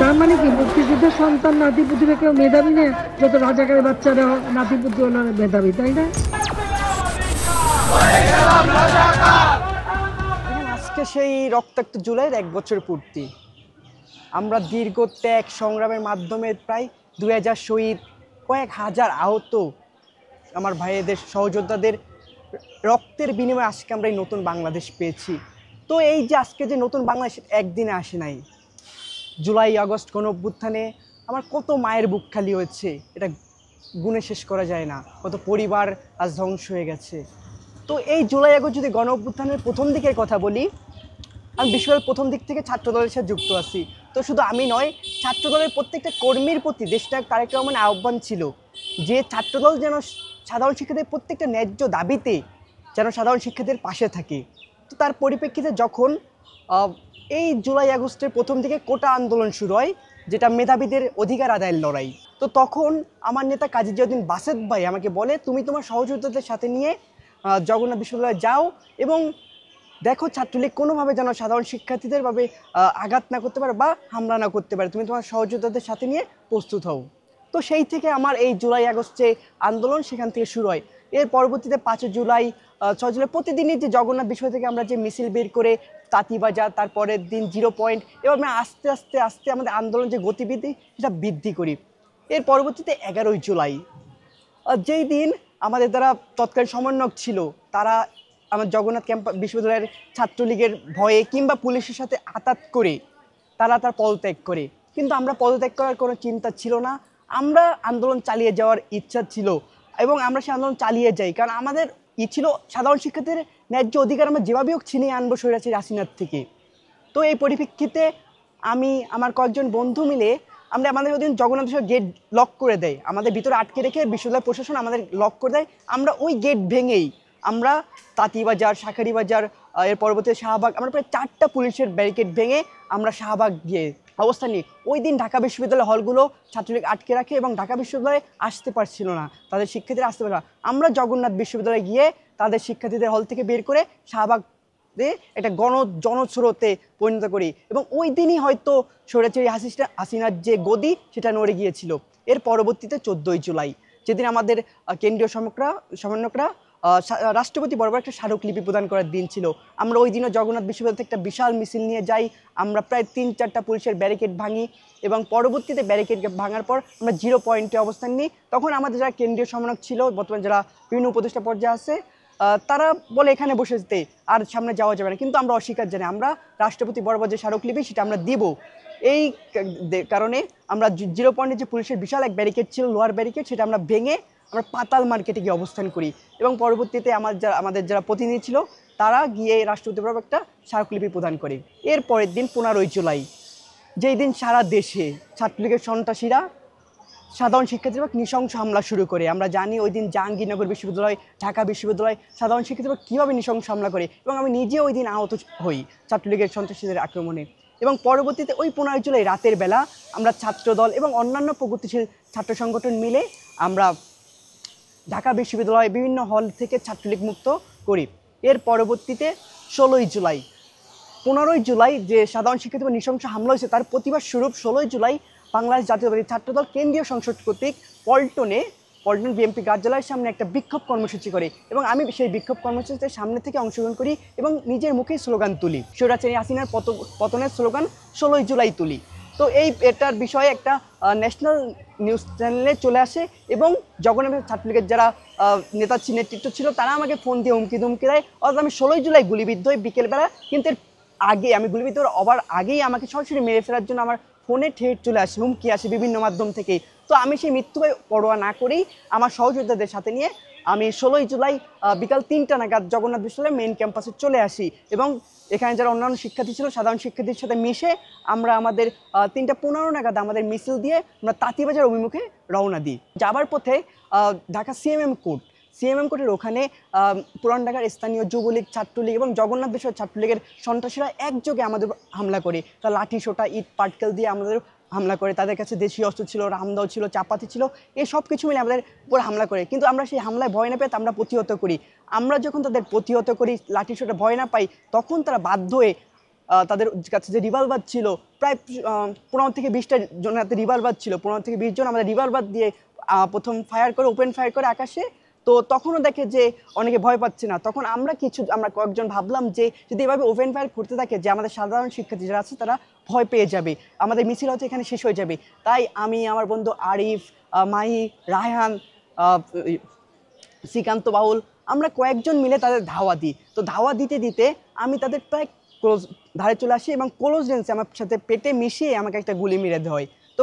তার মানে কি মুক্তিযুদ্ধের সন্তান নাতিপুতিরা কেউ মেধাবী নেই, যত রাজাকারের বাচ্চারা নাতিপুতি হলো মেধাবী, তাই না? আজকে সেই রক্তাক্ত জুলাইয়ের 1 বছর পূর্তি। আমরা দীর্ঘ ত্যাগ সংগ্রামের মাধ্যমে প্রায় 2000 শহীদ, কয়েক হাজার আহত আমার ভাইয়েদের সহযোদ্ধাদের রক্তের বিনিময়ে আজকে আমরা এই নতুন বাংলাদেশ পেয়েছি। তো এই যে আজকে যে নতুন বাংলাদেশ একদিনে আসে নাই। জুলাই আগস্ট গণ অভ্যুত্থানে আমার কত মায়ের বুক খালি হয়েছে, এটা গুণে শেষ করা যায় না। কত পরিবার আজ ধ্বংস হয়ে গেছে। তো এই জুলাই আগস্ট যদি গণ অভ্যুত্থানের প্রথম দিকের কথা বলি, আমি বিশ্ববিদ্যালয়ের প্রথম দিক থেকে ছাত্রদলের সাথে যুক্ত আছি। তো শুধু আমি নয়, ছাত্রদলের প্রত্যেকটা কর্মীর প্রতি দেশনায়ক তারেক রহমানের আহ্বান ছিল যে ছাত্রদল যেন সাধারণ শিক্ষার্থীদের প্রত্যেকটা ন্যায্য দাবিতে যেন সাধারণ শিক্ষার্থীদের পাশে থাকে। তো তার পরিপ্রেক্ষিতে যখন এই জুলাই আগস্টের প্রথম দিকে কোটা আন্দোলন শুরু হয়, যেটা মেধাবীদের অধিকার আদায়ের লড়াই, তো তখন আমার নেতা কাজী জিয়াউদ্দিন বাসেদ ভাই আমাকে বলে, তুমি তোমার সহযোদ্ধাদের সাথে নিয়ে জগন্নাথ বিশ্ববিদ্যালয়ে যাও এবং দেখো ছাত্রলীগ কোনোভাবে যেন সাধারণ শিক্ষার্থীদের ভাবে আঘাত না করতে পারে বা হামলা না করতে পারে, তুমি তোমার সহযোদ্ধাদের সাথে নিয়ে প্রস্তুত হও। তো সেই থেকে আমার এই জুলাই আগস্টে আন্দোলন সেখান থেকে শুরু হয়। এর পরবর্তীতে 5 জুলাই 6 জুলাই প্রতিদিনই যে জগন্নাথ বিশ্ববিদ্যালয় থেকে আমরা যে মিছিল বের করে তাঁতিবাজার, তারপরের দিন 0 পয়েন্ট, এবার আমরা আস্তে আস্তে আস্তে আমাদের আন্দোলন যে গতিবিধি সেটা বৃদ্ধি করি। এর পরবর্তীতে 11 জুলাই, যেই দিন আমাদের দ্বারা তৎকালীন সমন্বয়ক ছিল তারা আমার জগন্নাথ বিশ্ববিদ্যালয়ের ছাত্রলীগের ভয়ে কিংবা পুলিশের সাথে আঘাত করে তারা তার পদত্যাগ করে, কিন্তু আমরা পদত্যাগ করার কোনো চিন্তা ছিল না। আমরা আন্দোলন চালিয়ে যাওয়ার ইচ্ছা ছিল এবং আমরা সেই আন্দোলন চালিয়ে যাই, কারণ আমাদের ছিল সাধারণ শিক্ষার্থীদের ন্যায্য অধিকার আমরা যেভাবে হোক ছিনিয়ে আনবো স্বৈরাচারী হাসিনার থেকে। তো এই পরিপ্রেক্ষিতে আমি আমার কয়েকজন বন্ধু মিলে আমাদের ওদিন জগন্নাথ বিশ্ববিদ্যালয় গেট লক করে দেয়, আমাদের ভিতরে আটকে রেখে বিশ্ববিদ্যালয় প্রশাসন আমাদের লক করে দেয়। আমরা ওই গেট ভেঙেই আমরা তাঁতিবাজার, শাঁখারীবাজার, এর পরবর্তীতে শাহবাগ, আমরা প্রায় 4টা পুলিশের ব্যারিকেড ভেঙে আমরা শাহবাগ গিয়ে অবস্থান নিই। ওই দিন ঢাকা বিশ্ববিদ্যালয় হলগুলো ছাত্রলীগ আটকে রাখে এবং ঢাকা বিশ্ববিদ্যালয়ে আসতে পারছিল না, তাদের শিক্ষার্থীরা আসতে পারছিল না। আমরা জগন্নাথ বিশ্ববিদ্যালয়ে গিয়ে তাদের শিক্ষার্থীদের হল থেকে বের করে শাহবাগ একটা জনস্রোতে পরিণত করি এবং ওই দিনই হয়তো স্বৈরাচারী হাসিনার যে গদি সেটা নড়ে গিয়েছিল। এর পরবর্তীতে 14 জুলাই, যেদিন আমাদের কেন্দ্রীয় সমন্বয়করা রাষ্ট্রপতি বরাবর একটা স্মারকলিপি প্রদান করার দিন ছিল। আমরা ওই দিনও জগন্নাথ বিশ্ববিদ্যালয় থেকে একটা বিশাল মিছিল নিয়ে যাই। আমরা প্রায় 3-4টা পুলিশের ব্যারিকেড ভাঙি এবং পরবর্তীতে ব্যারিকেড ভাঙার পর আমরা 0 পয়েন্টে অবস্থান নিই। তখন আমাদের যারা কেন্দ্রীয় সমন্বয়ক ছিল, বর্তমানে যারা বিভিন্ন উপদেষ্টা পর্যায়ে আছে, তারা বলে এখানে বসে যেতে, আর সামনে যাওয়া যাবে না, কিন্তু আমরা অস্বীকার জানাই। আমরা রাষ্ট্রপতি বরাবর যে স্মারকলিপি সেটা আমরা দিব। এই কারণে আমরা 0 পয়েন্টে যে পুলিশের বিশাল এক ব্যারিকেড ছিল, লোহার ব্যারিকেড, সেটা আমরা ভেঙে আমরা পাতাল মার্কেটে গিয়ে অবস্থান করি এবং পরবর্তীতে আমাদের যারা প্রতিনিধি ছিল তারা গিয়ে রাষ্ট্রপতি বরাবর একটা স্মারকলিপি প্রদান করে। এর পরের দিন 15 জুলাই, যেই দিন সারা দেশে ছাত্রলীগের সন্ত্রাসীরা সাধারণ শিক্ষার্থীরা নৃশংস হামলা শুরু করে। আমরা জানি ওই দিন জাহাঙ্গীরনগর বিশ্ববিদ্যালয়, ঢাকা বিশ্ববিদ্যালয় সাধারণ শিক্ষার্থীরা কীভাবে নৃশংস হামলা করে এবং আমি নিজে ওই দিন আহত হই ছাত্রলীগের সন্ত্রাসীদের আক্রমণে। এবং পরবর্তীতে ওই 15 জুলাই রাতের বেলা আমরা ছাত্রদল এবং অন্যান্য প্রগতিশীল ছাত্র সংগঠন মিলে আমরা ঢাকা বিশ্ববিদ্যালয়ে বিভিন্ন হল থেকে ছাত্রলীগ মুক্ত করি। এর পরবর্তীতে 16 জুলাই, 15 জুলাই যে সাধারণ শিক্ষার্থীদের নৃশংস হামলা হয়েছে তার প্রতিবাদ স্বরূপ 16 জুলাই বাংলাদেশ জাতীয়তাবাদী ছাত্রদল কেন্দ্রীয় সংসদ কর্তৃক পল্টন বিএনপি কার্যালয়ের সামনে একটা বিক্ষোভ কর্মসূচি করে এবং আমি সেই বিক্ষোভ কর্মসূচিতে সামনে থেকে অংশগ্রহণ করি এবং নিজের মুখেই স্লোগান তুলি, স্বৈরাচারী হাসিনার পতনের স্লোগান 16 জুলাই তুলি। তো এটার বিষয়ে একটা ন্যাশনাল নিউজ চ্যানেলে চলে আসে এবং জগন্নাথ ছাত্রলীগের যারা নেতৃত্ব ছিল তারা আমাকে ফোন দিয়ে হুমকি ধুমকি দেয়। অর্থাৎ আমি 16 জুলাই গুলিবিদ্ধ হই বিকেলবেলা, কিন্তু এর আগে আমি গুলিবিদ্ধ হওয়ার আগেই আমাকে সরাসরি মেরে ফেলার জন্য আমার ফোনে ঠেট চলে আসে, হুমকি আসে বিভিন্ন মাধ্যম থেকেই। তো আমি সেই মৃত্যুকে পরোয়া না করেই আমার সহযোদ্ধাদের সাথে নিয়ে আমি 16 জুলাই বিকাল 3টা নাগাদ জগন্নাথ বিশ্ববিদ্যালয়ের মেইন ক্যাম্পাসে চলে আসি এবং এখানে যারা অন্যান্য শিক্ষার্থী ছিল সাধারণ শিক্ষার্থীর সাথে মিশে আমরা আমাদের 3:15 নাগাদ আমাদের মিছিল দিয়ে আমরা তাঁতিবাজার অভিমুখে রওনা দিই। যাবার পথে ঢাকা সিএমএম কোর্টের ওখানে পুরান ঢাকার স্থানীয় যুবলীগ, ছাত্রলীগ এবং জগন্নাথ বিশ্ববিদ্যালয় ছাত্রলীগের সন্ত্রাসীরা একযোগে আমাদের হামলা করে। তারা লাঠি সোটা ইট পাটকেল দিয়ে আমাদের হামলা করে। তাদের কাছে দেশীয় অস্ত্র ছিল, রামদাও ছিল, চাপাতি ছিল, এই সব কিছু মিলে আমাদের উপর হামলা করে। কিন্তু আমরা সেই হামলায় ভয় না পেয়ে আমরা প্রতিহত করি। আমরা যখন তাদের প্রতিহত করি, লাঠি সোটা ভয় না পাই, তখন তারা বাধ্য হয়ে তাদের কাছে যে রিভলভার ছিল প্রায় 15 থেকে 20টা জনের হাতে রিভলভার ছিল, 15 থেকে 20 জন আমাদের রিভলভার দিয়ে প্রথম ফায়ার করে, ওপেন ফায়ার করে আকাশে। তো তখনও দেখে যে অনেকে ভয় পাচ্ছে না, তখন আমরা কয়েকজন ভাবলাম যে যদি এভাবে ওপেন ফায়ার করতে থাকে যে আমাদের সাধারণ শিক্ষার্থী যারা আছে তারা ভয় পেয়ে যাবে, আমাদের মিছিল হয়তো এখানে শেষ হয়ে যাবে। তাই আমি, আমার বন্ধু আরিফ, মাহি, রায়হান, শ্রীকান্ত বাউল, আমরা কয়েকজন মিলে তাদের ধাওয়া দিই। তো ধাওয়া দিতে দিতে আমি তাদের প্রায় ক্লোজ ধারে চলে আসি এবং ক্লোজ রেঞ্জে আমার সাথে পেটে মিশিয়ে আমাকে একটা গুলি মেরে দেওয়া হয়। তো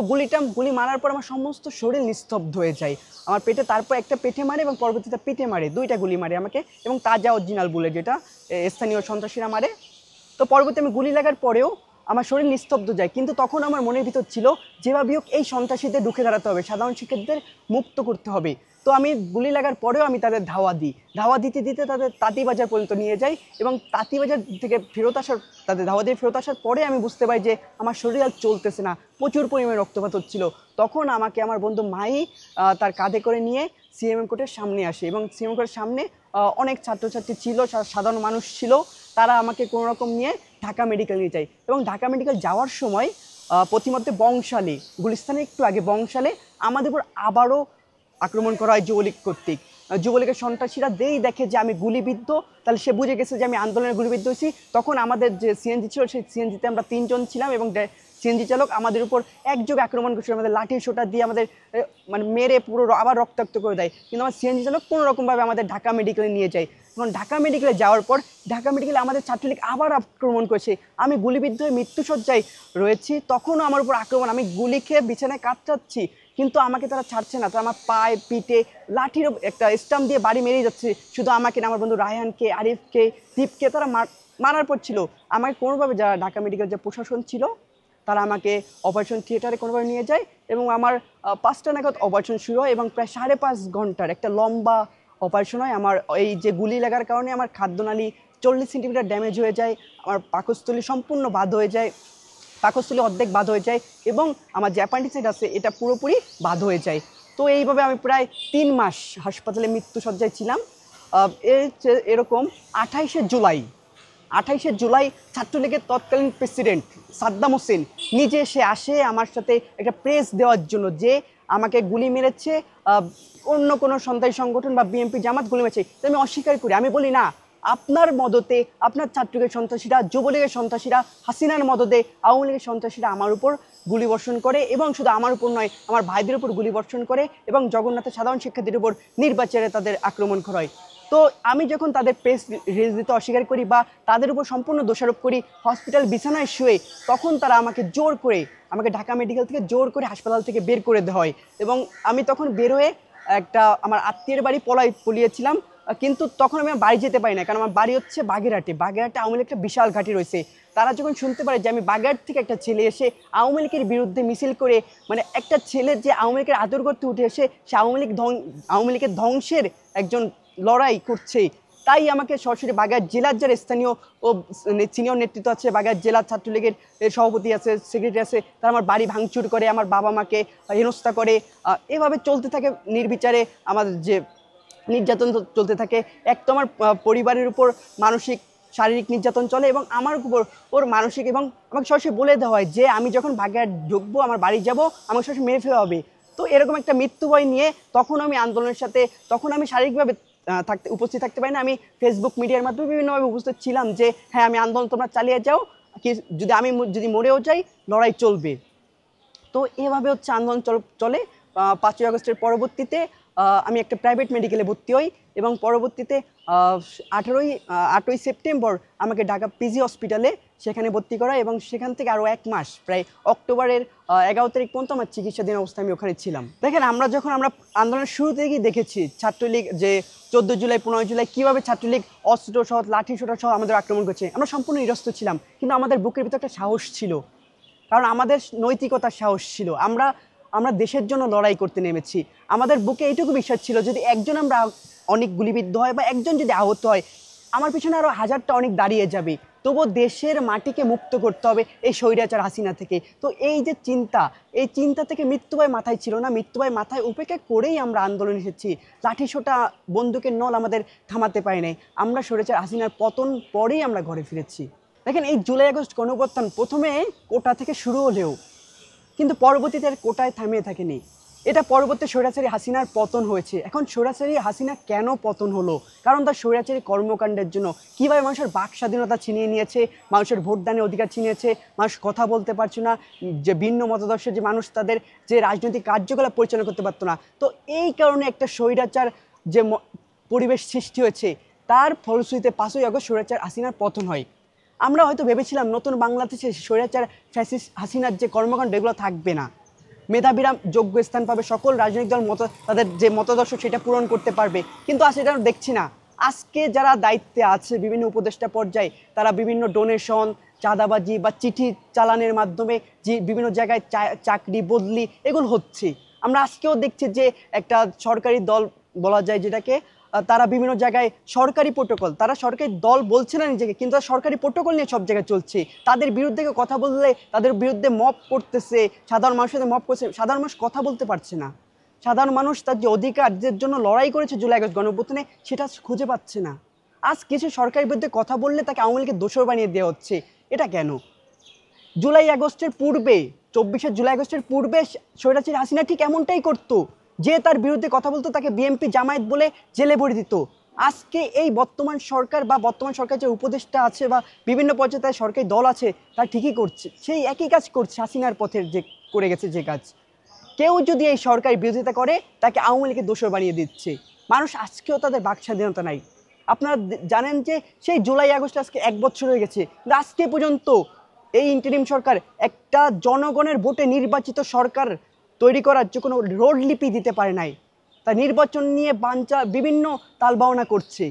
গুলি মারার পর আমার সমস্ত শরীর নিস্তব্ধ হয়ে যায়। আমার পেটে, তারপর একটা পেটে মারে এবং পরবর্তীতে পেটে মারে, 2টা গুলি মারে আমাকে, এবং তাজা অরিজিনাল বুলেট যেটা স্থানীয় সন্ত্রাসীরা মারে। তো পরবর্তী আমি গুলি লাগার পরেও আমার শরীর নিস্তব্ধ যায়, কিন্তু তখন আমার মনের ভিতর ছিল যেভাবে হোক এই সন্ত্রাসীদের রুখে দাঁড়াতে হবে, সাধারণ শিক্ষার্থীদের মুক্ত করতে হবে। তো আমি গুলি লাগার পরেও আমি তাদের ধাওয়া দিই, ধাওয়া দিতে দিতে তাদের তাঁতিবাজার পর্যন্ত নিয়ে যাই, এবং তাঁতিবাজার থেকে তাদের ধাওয়া দিয়ে ফেরত আসার পরে আমি বুঝতে পারি যে আমার শরীর আর চলতেছে না, প্রচুর পরিমাণে রক্তপাত হচ্ছিল। তখন আমাকে আমার বন্ধু মাই তার কাঁধে করে নিয়ে সিএমএম কোর্টের সামনে আসে, এবং সিএমএম কোর্টের সামনে অনেক ছাত্রছাত্রী ছিল, সাধারণ মানুষ ছিল, তারা আমাকে কোনো রকম নিয়ে ঢাকা মেডিকেল নিয়ে যায়। এবং ঢাকা মেডিকেল যাওয়ার সময় প্রতিমধ্যে বংশালে, গুলিস্তানের একটু আগে বংশালে আমাদের উপর আবারও আক্রমণ করা হয় যুবলীগ কর্তৃক। যুবলীগের সন্ত্রাসীরা দেখে যে আমি গুলিবিদ্ধ, তাহলে সে বুঝে গেছে যে আমি আন্দোলনের গুলিবিদ্ধ হয়েছি। তখন আমাদের যে সিএনজি ছিল সেই সিএনজিতে আমরা 3 জন ছিলাম, এবং সিএনজি চালক আমাদের উপর একযোগে আক্রমণ করছিল, আমাদের লাঠির সোটা দিয়ে আমাদের মানে মেরে পুরো আবার রক্তাক্ত করে দেয়। কিন্তু আমার সিএনজি চালক কোনো রকমভাবে আমাদের ঢাকা মেডিকেলে নিয়ে যায়। এখন ঢাকা মেডিকেলে যাওয়ার পর ঢাকা মেডিকেলে আমাদের ছাত্রলীগ আবার আক্রমণ করেছে, আমি গুলিবিদ্ধ হয়ে মৃত্যুসজ্জায় রয়েছি, তখনও আমার উপর আক্রমণ, আমি গুলি খেয়ে বিছানায় কাতরাচ্ছি, কিন্তু আমাকে তারা ছাড়ছে না। তো আমার পায়ে পিঠে লাঠির একটা স্টাম্প দিয়ে বাড়ি মেরেই যাচ্ছে, শুধু আমাকে না, আমার বন্ধু রায়হানকে, আরিফকে, দীপকে তারা মারার পর ছিল। আমাকে কোনোভাবে যারা ঢাকা মেডিকেল যে প্রশাসন ছিল তারা আমাকে অপারেশন থিয়েটারে কোনোভাবে নিয়ে যায়, এবং আমার 5টা নাগাদ অপারেশন শুরু হয়, এবং প্রায় 5.5 ঘন্টার একটা লম্বা অপারেশন হয়। আমার এই যে গুলি লাগার কারণে আমার খাদ্যনালী 40 সেন্টিমিটার ড্যামেজ হয়ে যায়, আমার পাকস্থলী সম্পূর্ণ বাদ হয়ে যায়, পাকস্থলী অর্ধেক বাদ হয়ে যায়, এবং আমার যে অ্যাপেন্ডিসাইট আছে এটা পুরোপুরি বাদ হয়ে যায়। তো এইভাবে আমি প্রায় 3 মাস হাসপাতালে মৃত্যুসজ্জায় ছিলাম। এরকম 28শে জুলাই ছাত্রলীগের তৎকালীন প্রেসিডেন্ট সাদ্দাম হোসেন নিজে এসে আসে আমার সাথে একটা প্রেস দেওয়ার জন্য, যে আমাকে গুলি মেরেছে অন্য কোনো সন্ত্রাসী সংগঠন বা বিএনপি জামাত গুলি মেরেছে। তো আমি অস্বীকার করি, আমি বলি না, আপনার মদতে, আপনার ছাত্রলীগের সন্ত্রাসীরা, যুবলীগের সন্ত্রাসীরা, হাসিনার মদতে আওয়ামী লীগের সন্ত্রাসীরা আমার উপর গুলি বর্ষণ করে, এবং শুধু আমার উপর নয়, আমার ভাইদের উপর গুলি বর্ষণ করে, এবং জগন্নাথের সাধারণ শিক্ষার্থীদের উপর নির্বাচনে তাদের আক্রমণ করা হয়। তো আমি যখন তাদের প্রেস রিলিজ দিতে অস্বীকার করি বা তাদের উপর সম্পূর্ণ দোষারোপ করি হসপিটাল বিছানায় শুয়ে, তখন তারা আমাকে জোর করে, আমাকে ঢাকা মেডিকেল থেকে জোর করে হাসপাতাল থেকে বের করে দেওয়া হয়, এবং আমি তখন বের হয়ে একটা আমার আত্মীয়ের বাড়ি পলিয়েছিলাম, কিন্তু তখন আমি বাড়ি যেতে পারি না, কারণ আমার বাড়ি হচ্ছে বাগেরহাটে আওয়ামী লীগ একটা বিশাল ঘাঁটি রয়েছে। তারা যখন শুনতে পারে যে আমি বাগেরহাট থেকে একটা ছেলে এসে আওয়ামী লীগের বিরুদ্ধে মিছিল করে, মানে একটা ছেলে যে আওয়ামী লীগের আদর করতে উঠে এসে সে আওয়ামী লীগের ধ্বংসের একজন লড়াই করছে, তাই আমাকে সরাসরি বাগেরহাট জেলার যারা স্থানীয় ও সিনিয়র নেতৃত্ব আছে, বাগেরহাট জেলার ছাত্রলীগের সভাপতি আছে, সেক্রেটারি আছে, তারা আমার বাড়ি ভাঙচুর করে, আমার বাবা মাকে হেনস্থা করে, এভাবে চলতে থাকে নির্বিচারে আমাদের যে নির্যাতন চলতে থাকে। এক তো আমার পরিবারের উপর মানসিক শারীরিক নির্যাতন চলে, এবং আমার উপর মানসিক, এবং আমাকে সরাসরি বলে দেওয়া হয় যে আমি যখন বাগেরহাট ঢুকবো, আমার বাড়ি যাব, আমাকে সরাসরি মেরে ফেলা হবে। তো এরকম একটা মৃত্যু ভয় নিয়ে তখন আমি আন্দোলনের সাথে, তখন আমি শারীরিকভাবে উপস্থিত থাকতে পারি না, আমি ফেসবুক মিডিয়ার মাধ্যমে বিভিন্নভাবে উপস্থিত ছিলাম যে হ্যাঁ আমি আন্দোলন তোমরা চালিয়ে যাও, কি যদি মরেও যাই লড়াই চলবে। তো এভাবে হচ্ছে আন্দোলন চলে। 5ই আগস্টের পরবর্তীতে আমি একটা প্রাইভেট মেডিকেলে ভর্তি হই, এবং পরবর্তীতে 8ই সেপ্টেম্বর আমাকে ঢাকা পিজি হসপিটালে সেখানে ভর্তি করা, এবং সেখান থেকে আরও 1 মাস, প্রায় অক্টোবরের 11 তারিখ পর্যন্ত আমার চিকিৎসাধীন অবস্থায় আমি ওখানে ছিলাম। দেখেন, আমরা আন্দোলনের শুরু থেকেই দেখেছি ছাত্রলীগ যে 14 জুলাই 15 জুলাই কীভাবে ছাত্রলীগ অস্ত্র সহ, লাঠি সোটা সহ আমাদের আক্রমণ করছে, আমরা সম্পূর্ণ নিরস্ত ছিলাম, কিন্তু আমাদের বুকের ভিতরে একটা সাহস ছিল, কারণ আমাদের নৈতিকতার সাহস ছিল, আমরা দেশের জন্য লড়াই করতে নেমেছি। আমাদের বুকে এইটুকু বিশ্বাস ছিল যদি একজন আমরা অনেক গুলিবিদ্ধ হয় বা একজন যদি আহত হয়, আমার পিছনে আরও 1000টা অনেক দাঁড়িয়ে যাবে, তবুও দেশের মাটিকে মুক্ত করতে হবে এই স্বৈরাচার হাসিনা থেকে। তো এই যে এই চিন্তা থেকে মৃত্যুভয় মাথায় ছিল না, মৃত্যুভয় মাথায় উপেক্ষা করেই আমরা আন্দোলন এসেছি। লাঠিসোঁটা বন্দুকের নল আমাদের থামাতে পারে নাই, আমরা স্বৈরাচার হাসিনার পতন পরেই আমরা ঘরে ফিরেছি। দেখেন এই জুলাই আগস্ট গণঅভ্যুত্থান প্রথমে কোটা থেকে শুরু হলেও কিন্তু পরবর্তীতে আর কোটায় থামিয়ে থাকেনি। এটা পরবর্তী স্বৈরাচারী হাসিনার পতন হয়েছে। এখন স্বৈরাচারী হাসিনা কেন পতন হলো? কারণ তার স্বৈরাচারী কর্মকাণ্ডের জন্য। কীভাবে মানুষের বাক স্বাধীনতা ছিনিয়ে নিয়েছে, মানুষের ভোটদানের অধিকার ছিনিয়েছে, মানুষ কথা বলতে পারছে না, যে ভিন্ন মতাদর্শের যে মানুষ তাদের যে রাজনৈতিক কার্যকলাপ পরিচালনা করতে পারতো না। তো এই কারণে একটা স্বৈরাচার যে পরিবেশ সৃষ্টি হয়েছে, তার ফলশ্রুতিতে 5ই আগস্ট স্বৈরাচার হাসিনার পতন হয়। আমরা হয়তো ভেবেছিলাম নতুন বাংলাদেশে স্বৈরাচার ফ্যাসিস্ট হাসিনার যে কর্মকাণ্ড এগুলো থাকবে না, মেধাবীরা যোগ্য স্থান পাবে, সকল রাজনৈতিক দল তাদের যে মতাদর্শ সেটা পূরণ করতে পারবে। কিন্তু আজ এটা দেখছি না। আজকে যারা দায়িত্বে আছে বিভিন্ন উপদেষ্টা পর্যায়ে, তারা বিভিন্ন ডোনেশন, চাঁদাবাজি বা চিঠি চালানের মাধ্যমে যে বিভিন্ন জায়গায় চাকরি বদলি এগুলো হচ্ছে। আমরা আজকেও দেখছি যে একটা সরকারি দল বলা যায় যেটাকে, তারা বিভিন্ন জায়গায় সরকারি প্রোটোকল, তারা সরকারি দল বলছে না নিজেকে, কিন্তু তারা সরকারি প্রোটোকল নিয়ে সব জায়গায় চলছে। তাদের বিরুদ্ধে কথা বললে তাদের বিরুদ্ধে মব করতেছে, সাধারণ মানুষের সাথে মব করছে। সাধারণ মানুষ কথা বলতে পারছে না। সাধারণ মানুষ তার যে অধিকারের জন্য লড়াই করেছে জুলাই আগস্ট গণঅভ্যুত্থানে সেটা খুঁজে পাচ্ছে না। আজ কিছু সরকারের বিরুদ্ধে কথা বললে তাকে আওয়ামী লীগের দোষর বানিয়ে দেওয়া হচ্ছে। এটা কেন? জুলাই আগস্টের পূর্বে, 24শে জুলাই আগস্টের পূর্বে স্বৈরাচারী হাসিনা ঠিক এমনটাই করতো। যে তার বিরুদ্ধে কথা বলতো তাকে বিএনপি জামায়াত বলে জেলে ভরে দিত। আজকে এই বর্তমান সরকার বা বর্তমান সরকার যে উপদেষ্টা আছে বা বিভিন্ন পর্যায়ে তার সরকারি দল আছে, তারা ঠিকই করছে, সেই একই কাজ করছে হাসিনার পথের যে করে গেছে যে কাজ। কেউ যদি এই সরকারের বিরোধিতা করে তাকে আওয়ামী লীগের দোষর বানিয়ে দিচ্ছে। মানুষ আজকেও তাদের বাক স্বাধীনতা নাই। আপনারা জানেন যে সেই জুলাই আগস্ট আজকে 1 বছর হয়ে গেছে, কিন্তু আজকে পর্যন্ত এই ইন্টারিম সরকার একটা জনগণের ভোটে নির্বাচিত সরকার তৈরি করার যে কোনো রোডলিপি দিতে পারে নাই। তা নির্বাচন নিয়ে বিভিন্ন তালবাহনা করছে।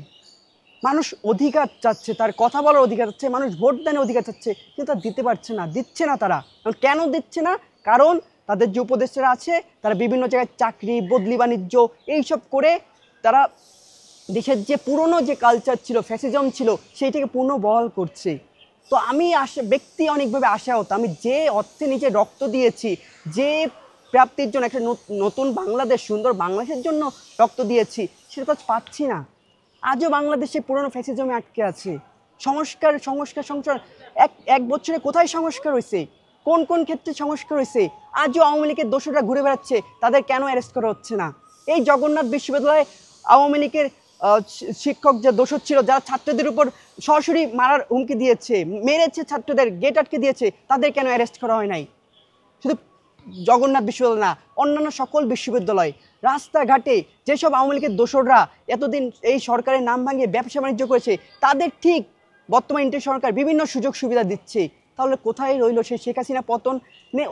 মানুষ অধিকার চাচ্ছে, তার কথা বলার অধিকার চাচ্ছে, মানুষ ভোট দানের অধিকার চাচ্ছে, কিন্তু তা দিতে পারছে না, দিচ্ছে না তারা। কেন দিচ্ছে না? কারণ তাদের যে উপদেষ্টারা আছে তারা বিভিন্ন জায়গায় চাকরি বদলি বাণিজ্য এইসব করে তারা দেশের যে পুরনো যে কালচার ছিল, ফ্যাসিজম ছিল, সেইটাকে পুনর্বহাল করছে। তো আমি ব্যক্তি অনেকভাবে আশাহত। আমি যে অর্থে নিজে রক্ত দিয়েছি, যে প্রাপ্তির জন্য একটা নতুন বাংলাদেশ, সুন্দর বাংলাদেশের জন্য রক্ত দিয়েছি, সেটা তো পাচ্ছি না। আজও বাংলাদেশে পুরনো ফ্যাসিজমে আটকে আছে। সংস্কার এক বছরে কোথায় সংস্কার হয়েছে? কোন কোন ক্ষেত্রে সংস্কার হয়েছে? আজও আওয়ামী লীগের দোষরা ঘুরে বেড়াচ্ছে, তাদের কেন অ্যারেস্ট করা হচ্ছে না? এই জগন্নাথ বিশ্ববিদ্যালয়ে আওয়ামী লীগের শিক্ষক যে দোষর ছিল, যারা ছাত্রদের উপর সরাসরি মারার হুমকি দিয়েছে, মেরেছে, ছাত্রদের গেট আটকে দিয়েছে, তাদের কেন অ্যারেস্ট করা হয় নাই? শুধু জগন্নাথ বিশ্ববিদ্যালয় না, অন্যান্য সকল বিশ্ববিদ্যালয়, রাস্তাঘাটে যেসব আওয়ামী লীগের দোসররা এতদিন এই সরকারের নাম ভাঙিয়ে ব্যবসা বাণিজ্য করেছে, তাদের ঠিক বর্তমান ইন্টারিম সরকার বিভিন্ন সুযোগ সুবিধা দিচ্ছে। তাহলে কোথায় রইল সেই শেখ হাসিনা পতন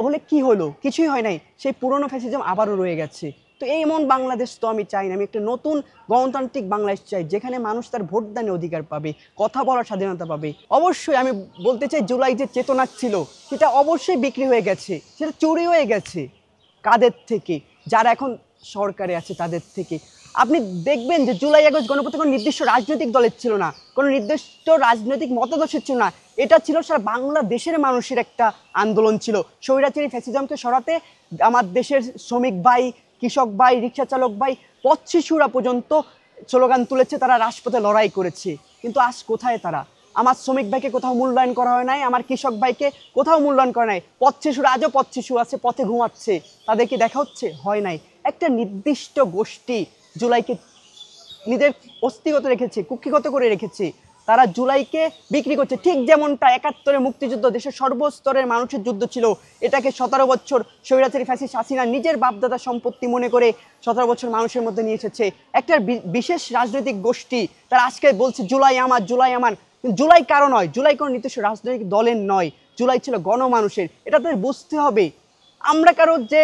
হলে কি হলো? কিছুই হয় নাই, সেই পুরনো ফ্যাসিজম আবারও রয়ে গেছে। তো এই এমন বাংলাদেশ তো আমি চাই না। আমি একটা নতুন গণতান্ত্রিক বাংলাদেশ চাই, যেখানে মানুষ তার ভোটদানের অধিকার পাবে, কথা বলার স্বাধীনতা পাবে। অবশ্যই আমি বলতে চাই, জুলাই যে চেতনা ছিল সেটা অবশ্যই বিক্রি হয়ে গেছে, সেটা চুরি হয়ে গেছে। কাদের থেকে? যারা এখন সরকারে আছে তাদের থেকে। আপনি দেখবেন যে জুলাই আগস্ট গণঅভ্যুত্থান কোনো নির্দিষ্ট রাজনৈতিক দলের ছিল না, কোনো নির্দিষ্ট রাজনৈতিক মতাদর্শের ছিল না। এটা ছিল সারা বাংলাদেশের মানুষের একটা আন্দোলন ছিল। স্বৈরাচারী ফ্যাসিজমকে সরাতে আমার দেশের শ্রমিক ভাই, কৃষক ভাই, রিক্সা চালক ভাই, পথ শিশুরা পর্যন্ত স্লোগান তুলেছে, তারা রাজপথে লড়াই করেছে। কিন্তু আজ কোথায় তারা? আমার শ্রমিক ভাইকে কোথাও মূল্যায়ন করা হয় নাই, আমার কৃষক ভাইকে কোথাও মূল্যায়ন করা নাই। পথ শিশুরা, আজও পথ শিশু আছে, পথে ঘুমাচ্ছে, তাদেরকে দেখা হচ্ছে? হয় নাই। একটা নির্দিষ্ট গোষ্ঠী জুলাইকে নিজের অস্থিগত রেখেছে, কুক্ষিগত করে রেখেছে। তারা জুলাইকে বিক্রি করছে, ঠিক যেমনটা 71-এর মুক্তিযুদ্ধ দেশের সর্বস্তরের মানুষের যুদ্ধ ছিল। এটাকে 17 বছর স্বৈরাচারী ফ্যাসিস্ট হাসিনা নিজের বাপদাদার সম্পত্তি মনে করে 17 বছর মানুষের মধ্যে নিয়ে এসেছে। একটা বিশেষ রাজনৈতিক গোষ্ঠী তারা আজকে বলছে জুলাই আমার, জুলাই আমার। জুলাই কারো নয়, জুলাই কোনো নির্দিষ্ট রাজনৈতিক দলের নয়, জুলাই ছিল গণমানুষের। এটা তাদের বুঝতে হবে। আমরা কারো যে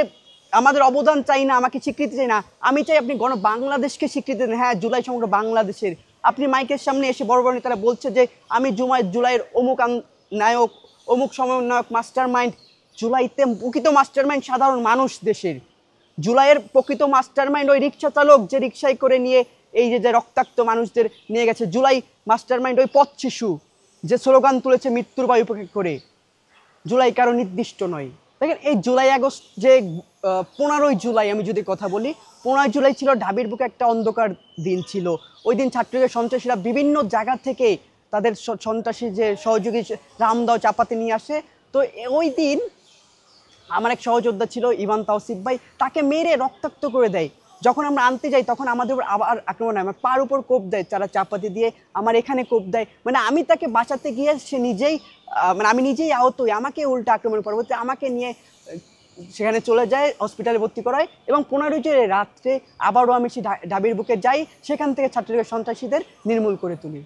আমাদের অবদান চাই না, আমাকে স্বীকৃতি চাই না, আমি চাই আপনি বাংলাদেশকে স্বীকৃতি দেন। হ্যাঁ, জুলাই সমগ্র বাংলাদেশের। আপনি মাইকের সামনে এসে বড় বড় নেতারা বলছে যে আমি জুলাইয়ের অমুক নায়ক, অমুক সমন্বয়ক, মাস্টার মাইন্ড। জুলাইতে প্রকৃত মাস্টার মাইন্ড সাধারণ মানুষ দেশের। জুলাইয়ের প্রকৃত মাস্টার মাইন্ড ওই রিক্সা চালক যে রিক্সায় করে নিয়ে এই যে রক্তাক্ত মানুষদের নিয়ে গেছে। জুলাই মাস্টার মাইন্ড ওই পথ শিশু যে স্লোগান তুলেছে মৃত্যুর বায়ু উপেক্ষা করে। জুলাই কারো নির্দিষ্ট নয়। দেখেন, এই জুলাই আগস্ট যে 15ই জুলাই আমি যদি কথা বলি, 15 জুলাই ছিল ঢাবির বুকে একটা অন্ধকার দিন ছিল। ওই দিন ছাত্রদের সন্ত্রাসীরা বিভিন্ন জায়গা থেকে তাদের সন্ত্রাসী যে সহযোগী রামদাও চাপাতে নিয়ে আসে। তো ওই দিন আমার এক সহযোদ্ধা ছিল ইভান তাওসিফ ভাই, তাকে মেরে রক্তাক্ত করে দেয়। যখন আমরা আনতে যাই তখন আমাদের উপর আবার আক্রমণ হয়, আমার পার উপর কোপ দেয় তারা চাপাতি দিয়ে, আমার এখানে কোপ দেয়। মানে আমি তাকে বাঁচাতে গিয়ে সে নিজেই মানে আমি নিজেই আহত হই, আমাকে উল্টা আক্রমণ পরবর্তী আমাকে নিয়ে সেখানে চলে যায়, হসপিটালে ভর্তি করায়। এবং 15 যে রাত্রে আবারও আমি সেই ঢাবির বুকে যাই, সেখান থেকে ছাত্রলীগের সন্ত্রাসীদের নির্মূল করে তুলি।